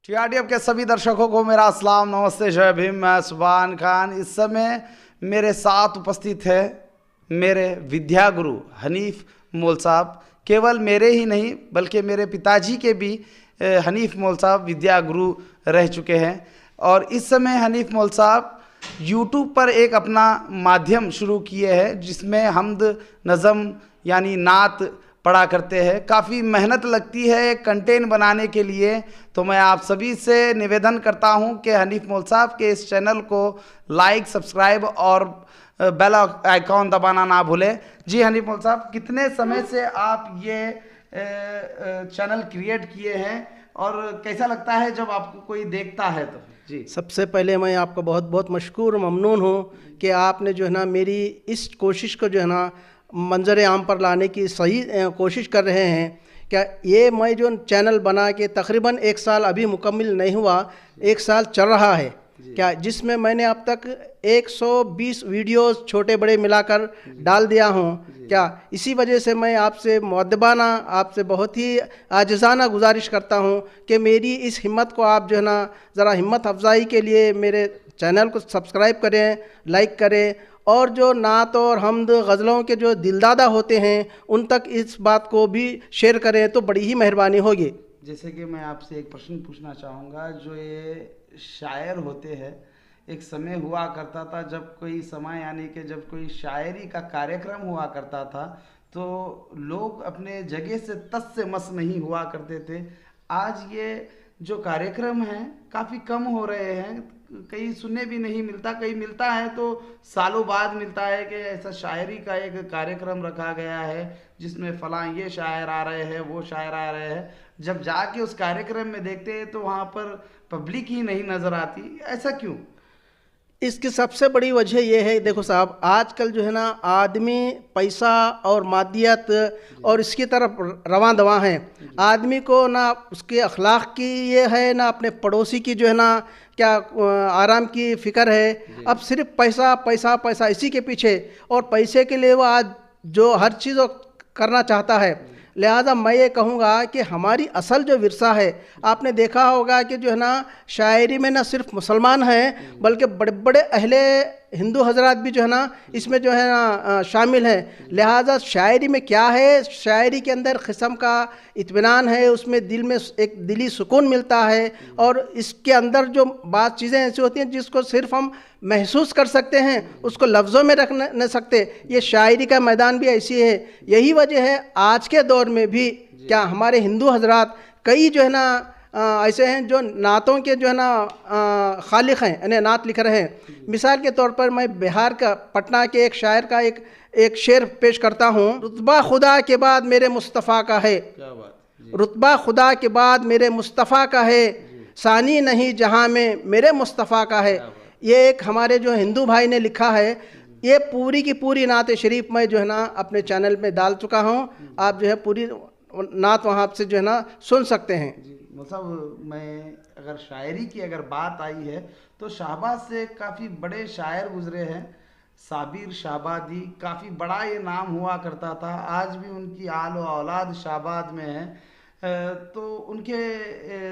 टीआरडीएफ के सभी दर्शकों को मेरा अस्सलाम नमस्ते जय भीम। मैं सुभान खान। इस समय मेरे साथ उपस्थित है मेरे विद्या गुरु हनीफ मोल साहब। केवल मेरे ही नहीं बल्कि मेरे पिताजी के भी हनीफ मोल साहब विद्या गुरु रह चुके हैं। और इस समय हनीफ मोल साहब यूट्यूब पर एक अपना माध्यम शुरू किए हैं जिसमें हम्द नज़म यानी नात पढ़ा करते हैं। काफ़ी मेहनत लगती है कंटेंट बनाने के लिए, तो मैं आप सभी से निवेदन करता हूं कि हनीफ मोल साहब के इस चैनल को लाइक, सब्सक्राइब और बेल आइकॉन दबाना ना भूलें। जी हनीफ मोल साहब, कितने समय से आप ये चैनल क्रिएट किए हैं और कैसा लगता है जब आपको कोई देखता है तो? जी, सबसे पहले मैं आपका बहुत बहुत मशकूर ममनून हूँ कि आपने जो है ना मेरी इस कोशिश को जो है ना मंजर आम पर लाने की सही कोशिश कर रहे हैं। क्या ये मैं जो चैनल बना के तकरीबन 1 साल अभी मुकम्मिल नहीं हुआ, 1 साल चल रहा है क्या, जिसमें मैंने अब तक 120 वीडियोस छोटे बड़े मिलाकर डाल दिया हूँ। क्या इसी वजह से मैं आपसे मुअद्दबाना, आपसे बहुत ही आजिज़ाना गुजारिश करता हूँ कि मेरी इस हिम्मत को आप जो है ना ज़रा हिम्मत अफजाई के लिए मेरे चैनल को सब्सक्राइब करें, लाइक करें और जो नात और हम्द गज़लों के जो दिलदादा होते हैं उन तक इस बात को भी शेयर करें तो बड़ी ही मेहरबानी होगी। जैसे कि मैं आपसे एक प्रश्न पूछना चाहूँगा, जो ये शायर होते हैं, एक समय हुआ करता था जब कोई समय यानी कि जब कोई शायरी का कार्यक्रम हुआ करता था तो लोग अपने जगह से तस से मस नहीं हुआ करते थे। आज ये जो कार्यक्रम हैं काफ़ी कम हो रहे हैं, कहीं सुनने भी नहीं मिलता, कहीं मिलता है तो सालों बाद मिलता है कि ऐसा शायरी का एक कार्यक्रम रखा गया है जिसमें फलां ये शायर आ रहे हैं, वो शायर आ रहे हैं। जब जाके उस कार्यक्रम में देखते हैं तो वहाँ पर पब्लिक ही नहीं नज़र आती। ऐसा क्यों? इसकी सबसे बड़ी वजह यह है, देखो साहब, आजकल जो है ना आदमी पैसा और मादियत और इसकी तरफ रवां दवा है। आदमी को ना उसके अखलाक की ये है ना अपने पड़ोसी की जो है ना क्या आराम की फ़िक्र है। अब सिर्फ पैसा पैसा पैसा इसी के पीछे, और पैसे के लिए वो आज जो हर चीज़ करना चाहता है। लिहाजा मैं ये कहूँगा कि हमारी असल जो विरसा है, आपने देखा होगा कि जो है ना शायरी में ना सिर्फ मुसलमान हैं बल्कि बड़े बड़े अहले हिंदू हजरात भी जो है ना इसमें जो है ना शामिल हैं। लिहाजा शायरी में क्या है, शायरी के अंदर किस्म का इत्मीनान है, उसमें दिल में एक दिली सुकून मिलता है और इसके अंदर जो बात चीज़ें ऐसी होती हैं जिसको सिर्फ हम महसूस कर सकते हैं, उसको लफ्ज़ों में रख नहीं सकते। ये शायरी का मैदान भी ऐसी है। यही वजह है आज के दौर में भी क्या हमारे हिंदू हजरात कई जो है ना ऐसे हैं जो नातों के जो है ना खालिक हैं, यानी नात लिख रहे हैं। मिसाल के तौर पर मैं बिहार का पटना के एक शायर का एक शेर पेश करता हूँ। रुतबा खुदा के बाद मेरे मुस्तफ़ा का है, रुतबा खुदा के बाद मेरे मुस्तफ़ा का है, सानी नहीं जहाँ में मेरे मुस्तफ़ा का है। ये एक हमारे जो हिंदू भाई ने लिखा है। ये पूरी की पूरी नात शरीफ मैं जो है ना अपने चैनल में डाल चुका हूँ। आप जो है पूरी नात वहाँ से जो है ना सुन सकते हैं। मतलब मैं अगर शायरी की अगर बात आई है तो शाहबाद से काफ़ी बड़े शायर गुजरे हैं। साबिर शाहबादी काफ़ी बड़ा ये नाम हुआ करता था, आज भी उनकी आल व औलाद शाहबाद में है। तो उनके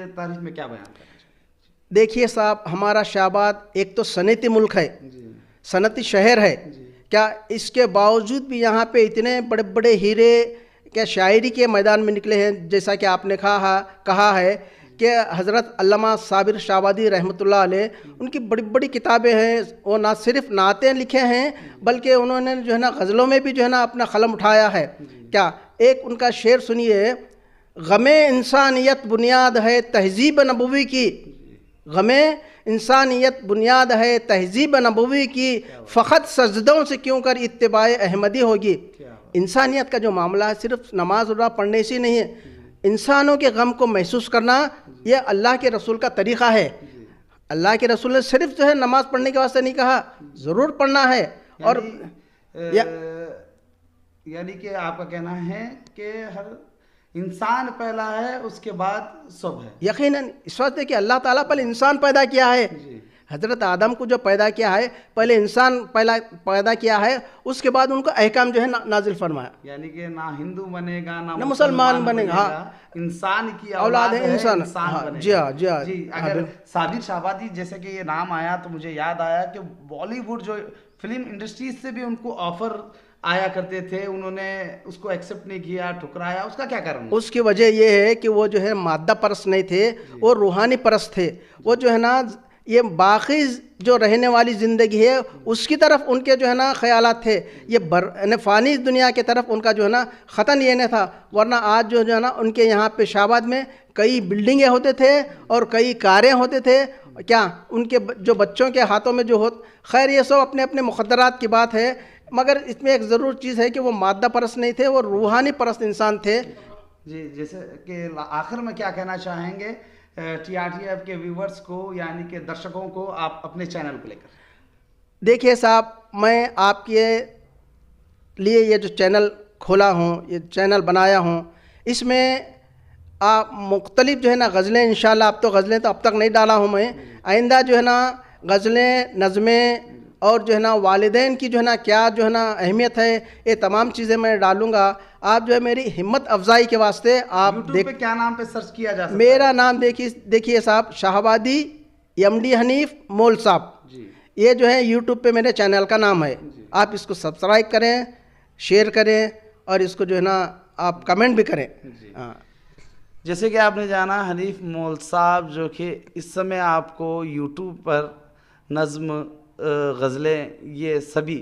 तारीफ में क्या बयान करना चाहिए? देखिए साहब, हमारा शाहबाद एक तो सनती मुल्क है, सनती शहर है। क्या इसके बावजूद भी यहाँ पे इतने बड़े बड़े हीरे क्या शायरी के मैदान में निकले हैं। जैसा कि आपने कहा है कि हज़रत अल्लामा साबिर शाहबादी रहमतुल्लाह अलैह, उनकी बड़ी बड़ी किताबें हैं। वो ना सिर्फ नातें लिखे हैं बल्कि उन्होंने जो है ना गज़लों में भी जो है ना अपना कलम उठाया है। क्या एक उनका शेर सुनिए, गमे इंसानियत बुनियाद है तहज़ीब नबवी की, गमे इंसानियत बुनियाद है तहज़ीब नबवी की, फ़क़त सजदों से क्यों कर इत्तिबाए अहमदी होगी। इंसानियत का जो मामला है सिर्फ नमाज रोज़ा पढ़ने से नहीं है, इंसानों के गम को महसूस करना यह अल्लाह के रसूल का तरीक़ा है। अल्लाह के रसूल ने सिर्फ जो है नमाज पढ़ने के वास्ते नहीं कहा, ज़रूर पढ़ना है। और यानी कि आपका कहना है कि हर इंसान पहला है, उसके बाद सब है। यकीनन इस वक्त है कि अल्लाह ताला पहले इंसान पैदा किया है। हज़रत आदम को जो पैदा किया है, पहले इंसान पहला पैदा किया है, उसके बाद उनको अहकाम जो है नाजिल फरमाया। यानी कि ना हिंदू बनेगा ना मुसलमान बनेगा, हाँ, इंसान की औलाद है, इंसान बनेगा। जी हाँ, जी हाँ, जी, अगर साबिर शाहबादी जैसे कि ये नाम आया तो मुझे याद आया कि बॉलीवुड जो फिल्म इंडस्ट्रीज से भी उनको ऑफर आया करते थे, उन्होंने उसको एक्सेप्ट नहीं किया, ठुकराया, उसका क्या कारण? उसकी वजह ये है कि वो जो है मादा परस्त नहीं थे, वो रूहानी परस्त थे। वो जो है ना ये बाकी जो रहने वाली ज़िंदगी है उसकी तरफ उनके जो है ना ख्यालात थे, ये फ़ानी दुनिया की तरफ उनका जो है ना ख़तन ये नहीं था। वरना आज जो है ना उनके यहाँ पे शाहबाद में कई बिल्डिंगें होते थे और कई कारें होते थे, क्या उनके जो बच्चों के हाथों में जो हो, खैर ये सब अपने अपने मुक़द्दरात की बात है, मगर इसमें एक ज़रूर चीज़ है कि वो मादा परस्त नहीं थे, वो रूहानी परस्त इंसान थे। जी, जैसे कि आखिर में क्या कहना चाहेंगे TRTF के व्यूवर्स को, यानी कि दर्शकों को, आप अपने चैनल को लेकर? देखिए साहब, मैं आपके लिए ये जो चैनल खोला हूँ, ये चैनल बनाया हूँ, इसमें आप मुख्तलिफ जो है ना गज़लें, इंशाल्लाह अब तो गज़लें तो अब तक नहीं डाला हूँ मैं, आइंदा जो है ना गज़लें, नज़में और जो है ना वालिदैन की जो है ना क्या जो है ना अहमियत है, ये तमाम चीज़ें मैं डालूँगा। आप जो है मेरी हिम्मत अफजाई के वास्ते आप YouTube पे क्या नाम पे सर्च किया जा सकता है? मेरा नाम देखिए साहब, शाहबादी MD हनीफ मोल साहब, ये जो है YouTube पे मेरे चैनल का नाम है। आप इसको सब्सक्राइब करें, शेयर करें और इसको जो है ना आप कमेंट भी करें। हाँ, जैसे कि आपने जाना हनीफ मोल साहब जो कि इस समय आपको YouTube पर नज़्म, गज़लें ये सभी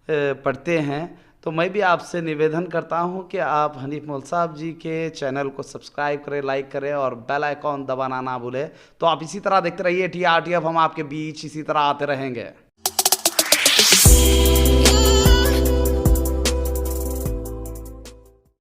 पढ़ते हैं, तो मैं भी आपसे निवेदन करता हूं कि आप हनीफ मोल साहब जी के चैनल को सब्सक्राइब करें, लाइक करें और बेल आइकॉन दबाना ना भूलें। तो आप इसी तरह देखते रहिए TRTF, हम आपके बीच इसी तरह आते रहेंगे।